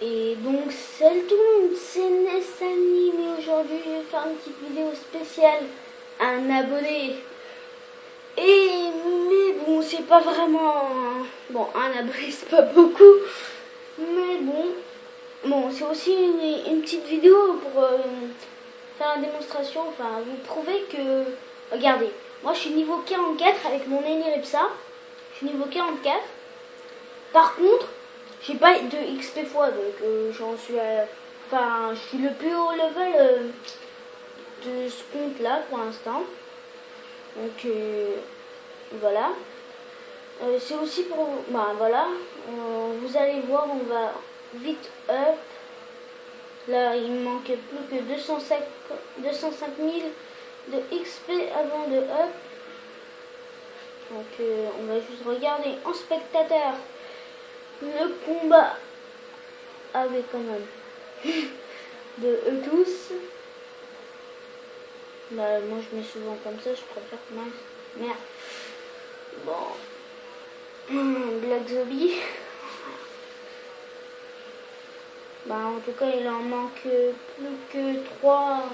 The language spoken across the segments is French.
Et donc salut tout le monde, c'est Nessani, mais aujourd'hui je vais faire une petite vidéo spéciale à un abonné. Mais bon, c'est pas vraiment... Bon, un abonné c'est pas beaucoup, mais bon c'est aussi une petite vidéo pour faire une démonstration, enfin vous prouver que... Regardez, moi je suis niveau 44 avec mon Eniripsa, je suis niveau 44. Par contre, j'ai pas de XP fois, donc j'en suis enfin, je suis le plus haut level de ce compte là pour l'instant. Donc voilà. C'est aussi pour... Bah voilà. Vous allez voir, on va vite up. Là, il me manque plus que 205 000 de XP avant de up. Donc on va juste regarder en spectateur le combat avec quand même de eux tous. Bah, moi je mets souvent comme ça, je préfère que merde. Bon, Black Zombie. Bah en tout cas il en manque plus que 3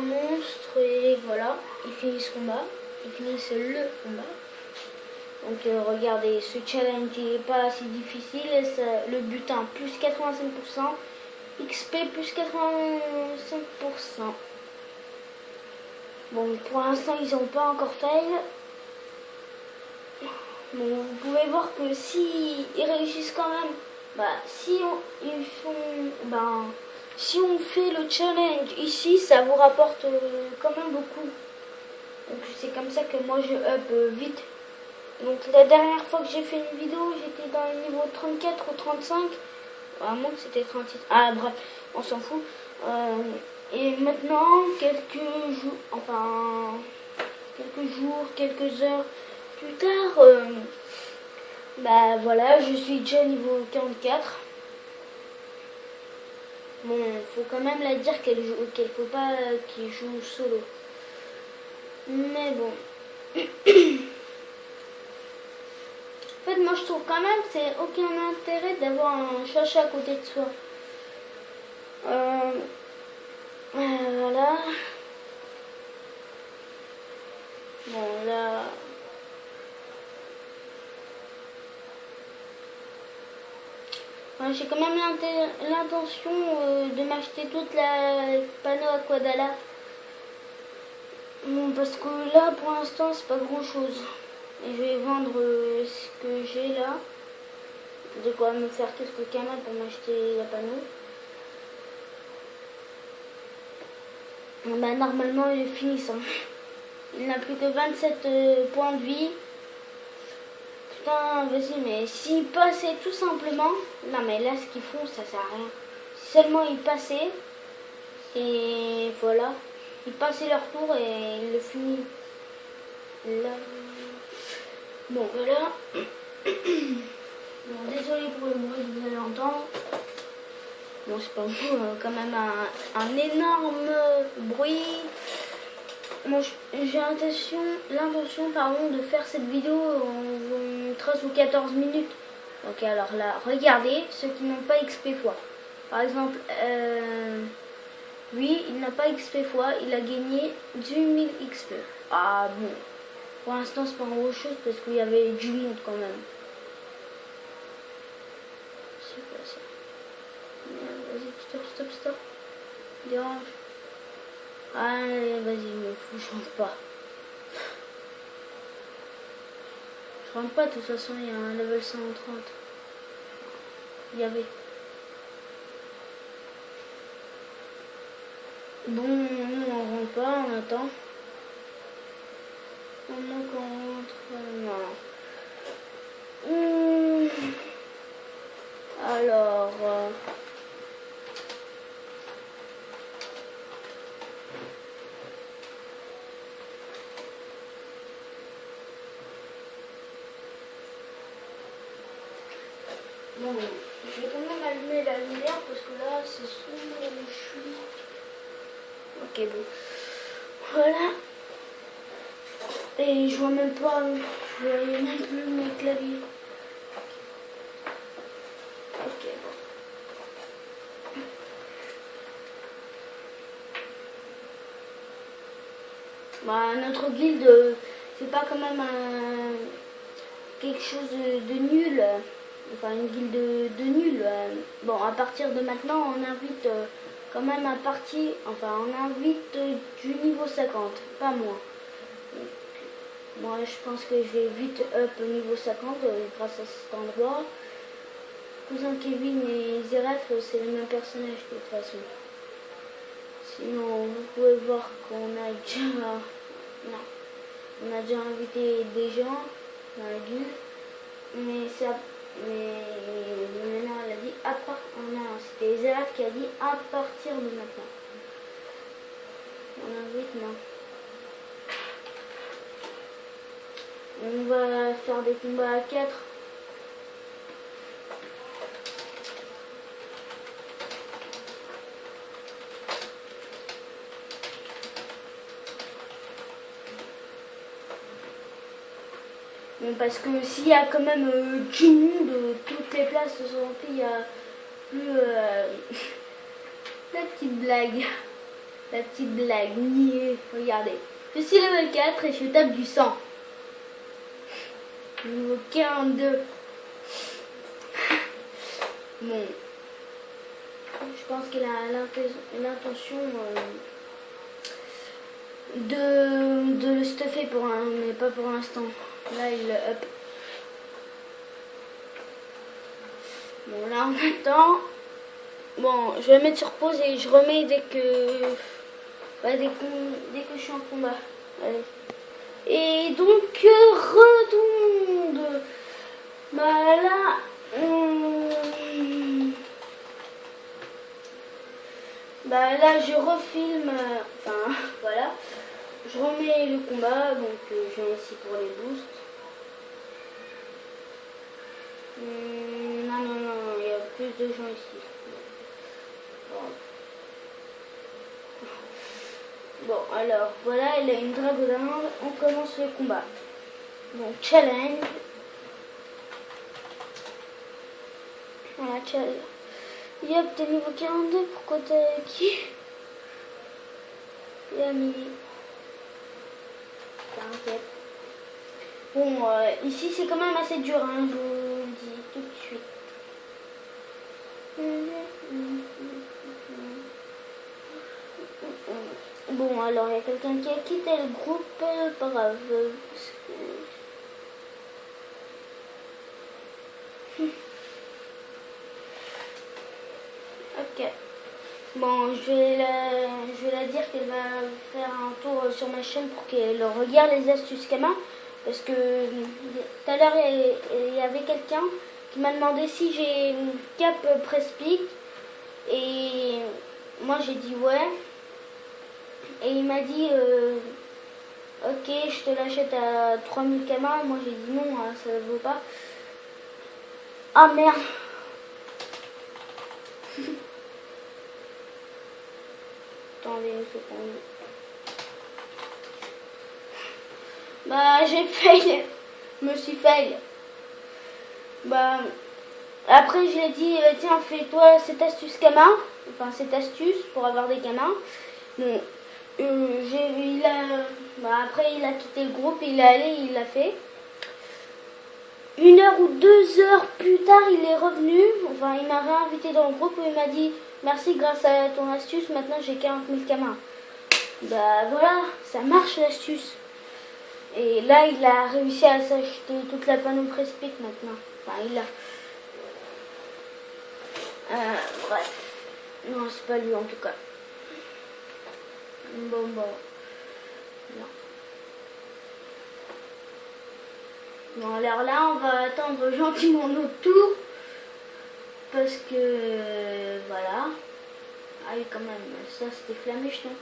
monstres et voilà, ils finissent combat. Ils finissent le combat. Donc regardez, ce challenge il n'est pas assez difficile. Le butin plus 85%, XP plus 85%. Bon, pour l'instant ils n'ont pas encore fail. Bon, vous pouvez voir que si ils réussissent quand même, bah si on fait le challenge ici, ça vous rapporte quand même beaucoup. Donc c'est comme ça que moi je up vite. Donc la dernière fois que j'ai fait une vidéo, j'étais dans le niveau 34 ou 35. À moins que c'était 36. Ah bref, on s'en fout. Et maintenant, quelques jours, quelques heures plus tard, bah voilà, je suis déjà niveau 44. Bon, faut quand même la dire qu'elle faut pas qu'il joue solo. Mais bon. En fait, moi je trouve quand même que c'est aucun intérêt d'avoir un chacha à côté de soi. Voilà. Bon, là... J'ai quand même l'intention de m'acheter toute la panneau Aquadala. Bon, parce que là, pour l'instant, c'est pas grand chose. Et je vais vendre ce que j'ai là. De quoi me faire quelques canaux pour m'acheter la panneau. Bah, normalement, il est finissant. Il n'a plus que 27 points de vie. Putain, vas-y, mais s'ils passaient tout simplement... Non, mais là, ce qu'ils font, ça sert à rien. Si seulement ils passaient, et voilà. Ils passaient leur tour et ils le finissent. Là. Bon, voilà. Bon, désolé pour le bruit que vous allez entendre. Bon, c'est pas vous, quand même un énorme bruit. Moi, j'ai l'intention de faire cette vidéo en 13 ou 14 minutes. Ok, alors là, regardez ceux qui n'ont pas XP fois. Par exemple, lui, il n'a pas XP fois, il a gagné 18 000 XP. Ah bon, pour l'instant, c'est pas grand chose parce qu'il y avait du monde quand même. C'est quoi ça? Vas-y, stop. Dérange. Allez, vas-y, me fous, je rentre pas. Je rentre pas, de toute façon, il y a un level 130. Il y avait. Bon, nous, on rentre pas, on attend. Maintenant qu'on rentre, voilà. Alors... Bon, je vais quand même allumer la lumière parce que là c'est sombre et je suis... Ok, bon. Voilà. Et je vois même pas, je vois même plus mes claviers. Ok, bon. Bah, notre guilde, c'est pas quand même quelque chose de nul. Enfin, une guilde de nul. Bon, à partir de maintenant, on invite quand même un parti. Enfin, on invite du niveau 50, pas moins. Donc, moi, je pense que je vais vite up au niveau 50 grâce à cet endroit. Cousin Kevin et Zeref, c'est les mêmes personnages de toute façon. Sinon, vous pouvez voir qu'on a déjà... Non. On a déjà invité des gens dans la guilde. Mais ça... Mais maintenant, elle a dit à part... Non, c'était Zeref qui a dit à partir de maintenant. On invite, non. On va faire des combats à 4. Bon, parce que s'il y a quand même du monde, toutes les places sont remplies, il y a plus la petite blague. La petite blague. Regardez. Je suis level 4 et je tape du 100. Niveau 42. Bon. Je pense qu'il a l'intention de le stuffer pour mais pas pour l'instant. Là, il up. Bon, là, on attend. Bon, je vais mettre sur pause et je remets dès que... Ouais, dès que je suis en combat. Allez. Et donc, retombe. Bah là... Bah là, je refilme... Enfin, voilà. Je remets le combat, donc je viens ici pour les boosts. Non, il y a plus de gens ici. Bon, alors, voilà, il a une dragonne. On commence le combat. Donc, challenge. Voilà, challenge. Yop, t'es niveau 42, pourquoi t'as qui? Il a mis... T'inquiète. Bon, ici c'est quand même assez dur, hein, je vous le dis tout de suite. Bon, alors il y a quelqu'un qui a quitté le groupe, pas grave. Ok. Bon, je vais la dire qu'elle va faire un tour sur ma chaîne pour qu'elle regarde les astuces Kama. Parce que tout à l'heure, il y avait quelqu'un qui m'a demandé si j'ai une cape Press-Pic. Et moi, j'ai dit ouais. Et il m'a dit ok, je te l'achète à 3000 Kama. Moi, j'ai dit non, ça ne vaut pas. Ah merde. Attendez une seconde. Bah, j'ai fail. Je me suis fail. Bah, après, je lui ai dit, tiens, fais-toi cette astuce Kama. Enfin, cette astuce pour avoir des Kama. Bon, après, il a quitté le groupe, il est allé, il l'a fait. 1 heure ou 2 heures plus tard, il est revenu. Enfin, il m'a réinvité dans le groupe où il m'a dit, merci, grâce à ton astuce, maintenant j'ai 40 000 Kama. Bah voilà, ça marche l'astuce. Et là, il a réussi à s'acheter toute la panneau Press-Pic maintenant. Enfin, il a... bref. Non, c'est pas lui en tout cas. Bon. Non. Bon, alors là, on va attendre gentiment notre tour. Parce que... voilà. Ah oui, quand même. Ça, c'était Flamèche, non?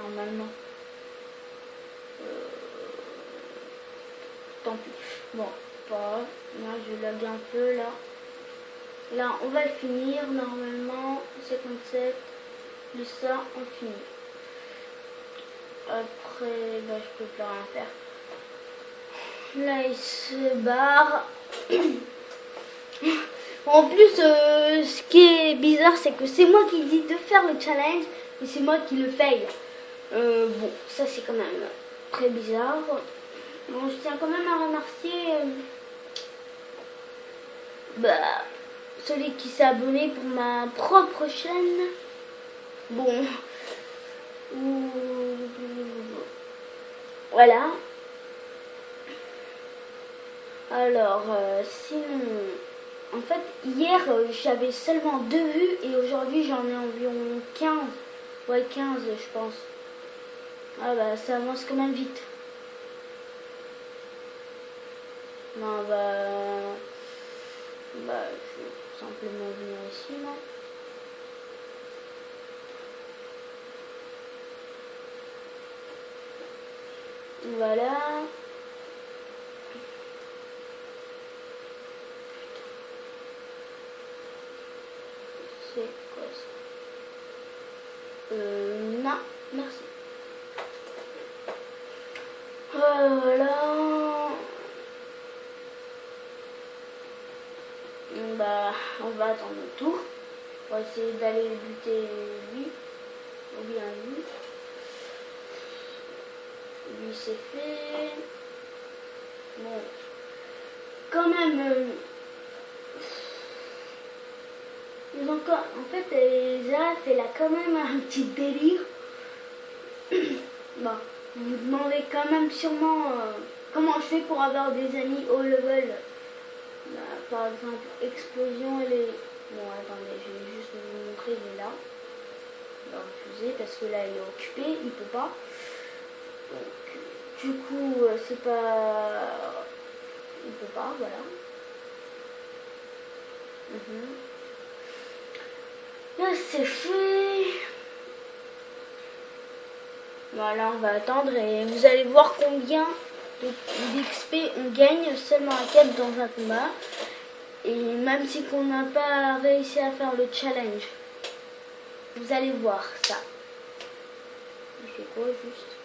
Normalement. Tant pis. Bon, pas. Là, je lag un peu, là. Là, on va le finir, normalement. 57. Plus ça, on finit. Après, bah, je peux plus rien faire. Là, il se barre. En plus, ce qui est bizarre, c'est que c'est moi qui dis de faire le challenge, et c'est moi qui le fail. Bon, ça c'est quand même très bizarre. Bon, je tiens quand même à remercier celui qui s'est abonné pour ma propre chaîne. Bon, voilà. Alors, sinon, en fait, hier j'avais seulement 2 vues et aujourd'hui j'en ai environ 15. Ouais, 15 je pense. Ah bah ça avance quand même vite. Non je vais simplement venir ici là. Voilà. C'est quoi ça? Non, merci. Voilà. Bah, on va attendre le tour. On va essayer d'aller buter lui. Ou bien lui. Lui c'est fait. Bon. Quand même. En fait, Zaf, elle a quand même un petit délire. Bon, vous vous demandez quand même sûrement comment je fais pour avoir des amis haut level. Bah, par exemple, Explosion, elle est... Bon, attendez, je vais juste vous montrer, il est là. Il va refuser parce que là, il est occupé, il peut pas. Donc, du coup, c'est pas... Il peut pas, voilà. Là, c'est fait. Voilà, on va attendre et vous allez voir combien d'XP on gagne seulement à 4 dans un combat. Et même si on n'a pas réussi à faire le challenge. Vous allez voir ça. Je fais quoi juste?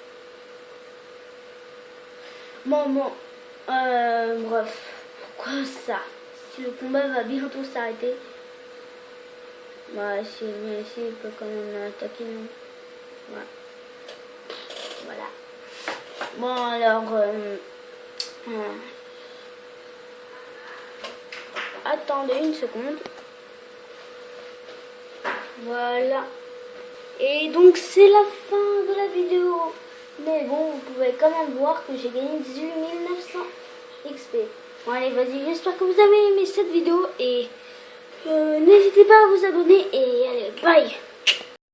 Bon. Bref. Pourquoi ça? Si le combat va bientôt s'arrêter. Bah si il vient ici, il peut quand même attaquer nous. Ouais. Voilà. Bon alors attendez une seconde. Voilà. Et donc c'est la fin de la vidéo. Mais bon, vous pouvez quand même voir que j'ai gagné 18 900 XP. Bon allez, vas-y, j'espère que vous avez aimé cette vidéo et n'hésitez pas à vous abonner et allez, bye.